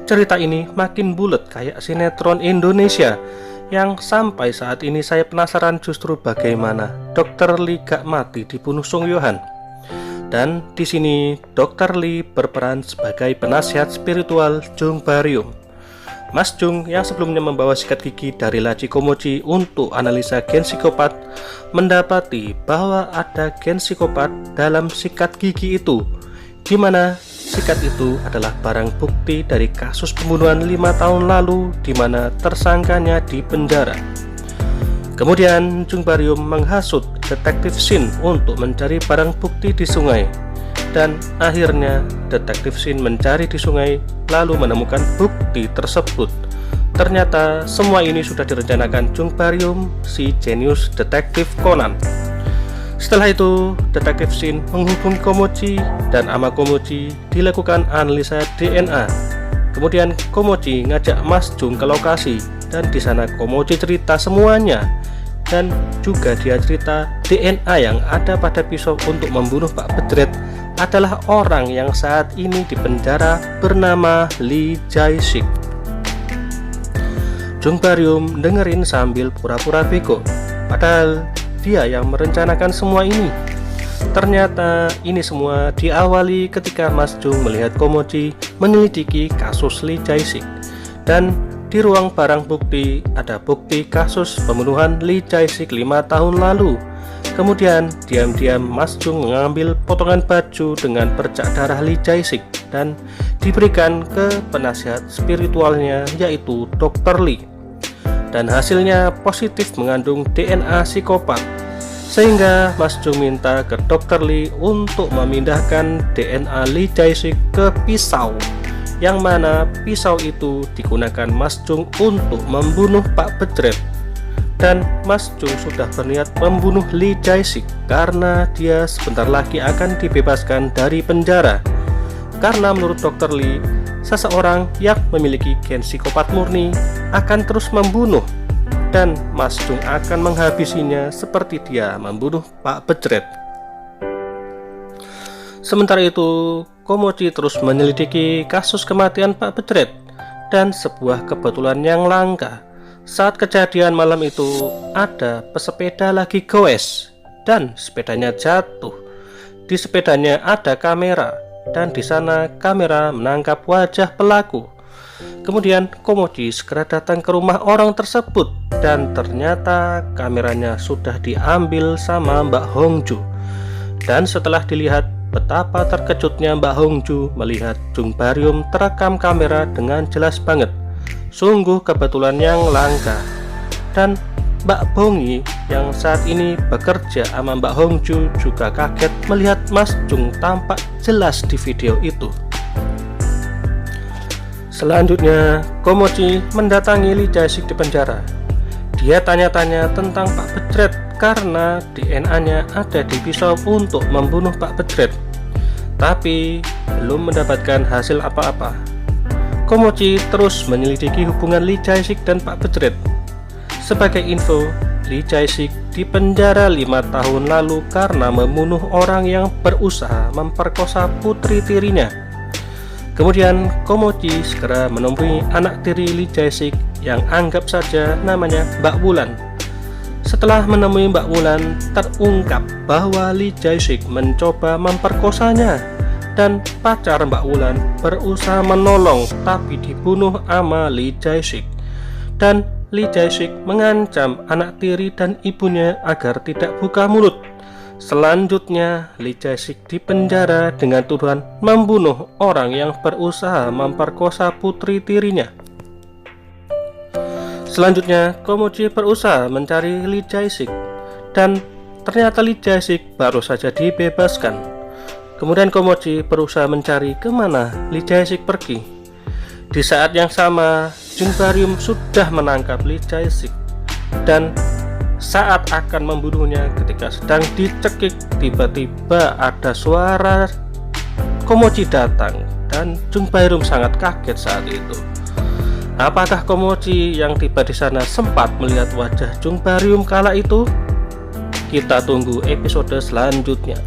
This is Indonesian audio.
cerita ini makin bulet kayak sinetron Indonesia, yang sampai saat ini saya penasaran justru bagaimana Dr. Lee gak mati dibunuh Sung Yohan. Dan di sini Dr. Lee berperan sebagai penasihat spiritual Jung Baryum. Mas Jung yang sebelumnya membawa sikat gigi dari laci Komochi untuk analisa gen psikopat mendapati bahwa ada gen psikopat dalam sikat gigi itu, di mana sikat itu adalah barang bukti dari kasus pembunuhan 5 tahun lalu di mana tersangkanya di penjara. Kemudian Jung Baryum menghasut detektif Shin untuk mencari barang bukti di sungai. Dan akhirnya detektif Shin mencari di sungai lalu menemukan bukti tersebut. Ternyata semua ini sudah direncanakan Jung Baryum, si jenius detektif Conan. Setelah itu, detektif Shin menghubungi Komochi dan ama Komochi dilakukan analisa DNA. Kemudian Komochi ngajak Mas Jung ke lokasi dan di sana Komochi cerita semuanya, dan juga dia cerita DNA yang ada pada pisau untuk membunuh Pak Bedret adalah orang yang saat ini di penjara bernama Lee Jae-sik. Jung Baryum dengerin sambil pura-pura bego, padahal dia yang merencanakan semua ini. Ternyata ini semua diawali ketika Mas Jung melihat Komochi menyelidiki kasus Lee Jae-sik, dan di ruang barang bukti ada bukti kasus pembunuhan Lee Jae-sik 5 tahun lalu. Kemudian diam-diam Mas Jung mengambil potongan baju dengan bercak darah Lee Jae-sik dan diberikan ke penasihat spiritualnya yaitu Dr. Lee. Dan hasilnya positif mengandung DNA psikopat, sehingga Mas Jung minta ke Dr. Lee untuk memindahkan DNA Lee Jae-sik ke pisau, yang mana pisau itu digunakan Mas Jung untuk membunuh Pak Bedret. Dan Mas Jung sudah berniat membunuh Lee Jae-sik karena dia sebentar lagi akan dibebaskan dari penjara. Karena menurut Dr. Lee, seseorang yang memiliki gen psikopat murni akan terus membunuh, dan Mas Jung akan menghabisinya seperti dia membunuh Pak Bedret. Sementara itu, Komochi terus menyelidiki kasus kematian Pak Bedret, dan sebuah kebetulan yang langka. Saat kejadian malam itu, ada pesepeda lagi goes, dan sepedanya jatuh. Di sepedanya ada kamera, dan di sana kamera menangkap wajah pelaku. Kemudian Komochi segera datang ke rumah orang tersebut, dan ternyata kameranya sudah diambil sama Mbak Hongju. Dan setelah dilihat, betapa terkejutnya Mbak Hongju melihat Jung Baryum terekam kamera dengan jelas banget. Sungguh kebetulan yang langka. Dan Mbak Bongi yang saat ini bekerja sama Mbak Hongju juga kaget melihat Mas Jung tampak jelas di video itu. Selanjutnya, Komochi mendatangi Lee Jae-sik di penjara. Dia tanya-tanya tentang Pak Bedret karena DNA-nya ada di pisau untuk membunuh Pak Bedret, tapi belum mendapatkan hasil apa-apa. Komochi terus menyelidiki hubungan Lee Jae-sik dan Pak Bedret. Sebagai info, Lee Jae-sik dipenjara 5 tahun lalu karena membunuh orang yang berusaha memperkosa putri tirinya. Kemudian Komochi segera menemui anak tiri Lee Jae-sik yang anggap saja namanya Mbak Wulan. Setelah menemui Mbak Wulan, terungkap bahwa Lee Jae-sik mencoba memperkosanya, dan pacar Mbak Wulan berusaha menolong tapi dibunuh sama Lee Jae-sik. Dan Lee Jae-sik mengancam anak tiri dan ibunya agar tidak buka mulut. Selanjutnya, Lee Jae-sik dipenjara dengan tuduhan membunuh orang yang berusaha memperkosa putri tirinya. Selanjutnya, Komochi berusaha mencari Lee Jae-sik, dan ternyata Lee Jae-sik baru saja dibebaskan. Kemudian Komochi berusaha mencari kemana Lee Jae-sik pergi. Di saat yang sama, Jung Baryum sudah menangkap Lee Jae-sik, dan saat akan membunuhnya ketika sedang dicekik, tiba-tiba ada suara Komochi datang, dan Jung Baryum sangat kaget saat itu. Apakah Komochi yang tiba di sana sempat melihat wajah Jung Baryum kala itu? Kita tunggu episode selanjutnya.